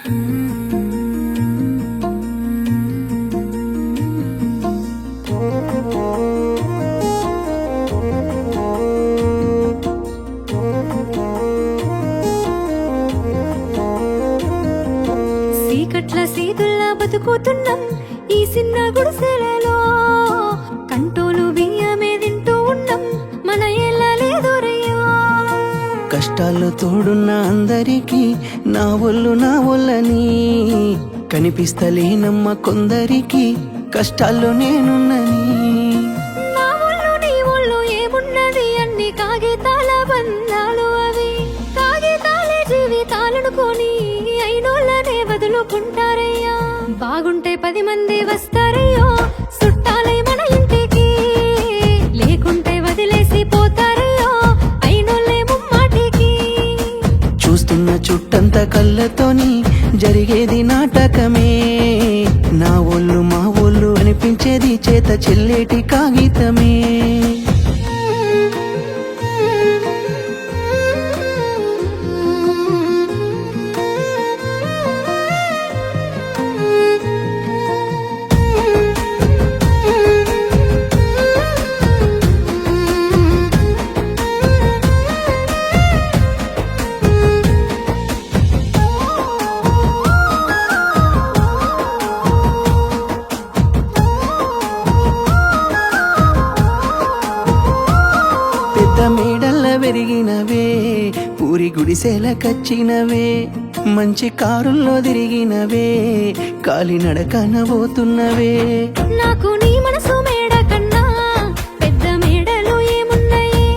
చీకట్ల సీతుల్లా బతుకుతున్నాం ఈ చిన్న గుడిసెలలో, కంటోలు బియ్యమే తింటూ ఉన్నాం మన ఎల్లలేదురయ్యో. కష్టాల్లో తోడున్న అందరికీ నా ఒళ్ళని కనిపిస్తలేనమ్మ కొందరికి కష్టాల్లో నేనున్నని. నా ఒళ్ళు నీ ఒళ్ళు ఏమున్నది అన్ని కాగితాల బంధాలు, అవి కాగితాలే జీవితాలనుకొని అయినోళ్ళనే వదులుకుంటారయ్యా. బాగుంటే 10 మంది వస్తారయ్యో చుట్టాలై మన ఇంటికి, లేకుంటే వదిలేసి పోతారయ్యో అయినోళ్ళే ముమ్మాటికి. చూస్తున్న చుట్టంత కళ్ళతోని జరిగేది నాటకమే, నా ఒళ్ళు మా ఒళ్ళు అనిపించేది చేత చెల్లేటి కాగితమే. పెద్ద మేడల్ల పెరిగినవే, పూరి గుడిసెల కచ్చినవే, మంచి కారుల్లో తిరిగినవే, కాలినడకన పోతున్నవే. నాకు నీ మనసు మేడ కన్నా పెద్ద మేడలు ఏమున్నాయి,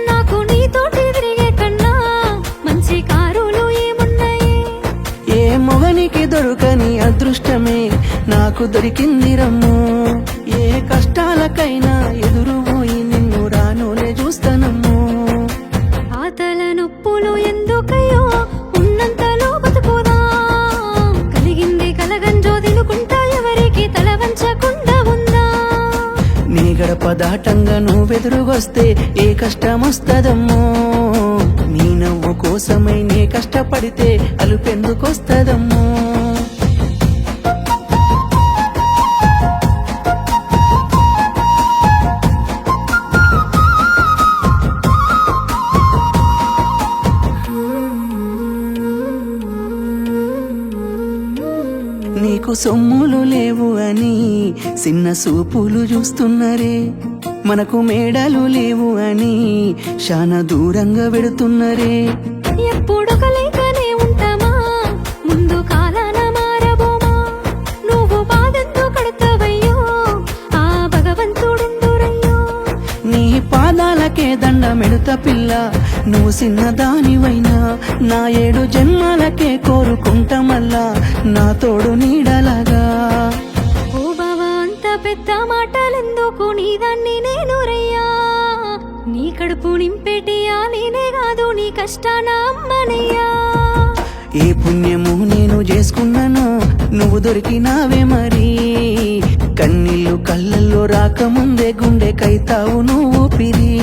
నాకు నీతోటి తిరిగే కన్నా మంచి కారులు ఏమున్నాయి. ఏ మొగనికి దొరకని అదృష్టమే నాకు దొరికింది రమ్ము, ఏ కష్టాలకైనా ఎదురు పోయి నిన్ను రానులే చూస్తానమ్ము. ఆతల నొప్పులు ఎందుకయ్యో ఉన్నంతలో బతుకుదా, కలిగింది కలగంజో తినుకుంటా ఎవరికి తల వంచకుండా ఉందా. నీ గడప దాటంగా నువ్వెదురుగొస్తే ఏ కష్టమొస్తదమ్మో, నీ నవ్వు కోసమై నే కష్టపడితే అలుపెందుకొస్తదమ్మో. నీకు సొమ్ములు లేవు అని చిన్న సూపులు చూస్తున్నరే, మనకు మేడలు లేవు అని శానా దూరంగా పెడుతున్నరే. ఎప్పుడు కలయికనే ఉంటామా ముందు కాలాన మారబోమా, నువ్వు బాధెందుకు కడతావయ్యో ఆ భగవంతుడుందురయ్యో. నీ పాదాలకే దండమెడుత పిల్ల, నువ్వు చిన్నదానివైనా నా 7 జన్మాలకే కోరుకుంటా మల్లా నా తోడు నీడలాగా. ఓ బావా అంత పెద్ద మాటలెందుకు, నీదాన్ని నేను రయ్యా, నీ కడుపు నింపేటియా నేనే కాదు నీ కష్టాన అమ్మనయ్యా. ఏ పుణ్యము నేను చేసుకున్నానో నువ్వు దొరికినావే మరి, కన్నీళ్ళు కళ్ళల్లో రాకముందే గుండె కైతావు నువ్వు పిరి.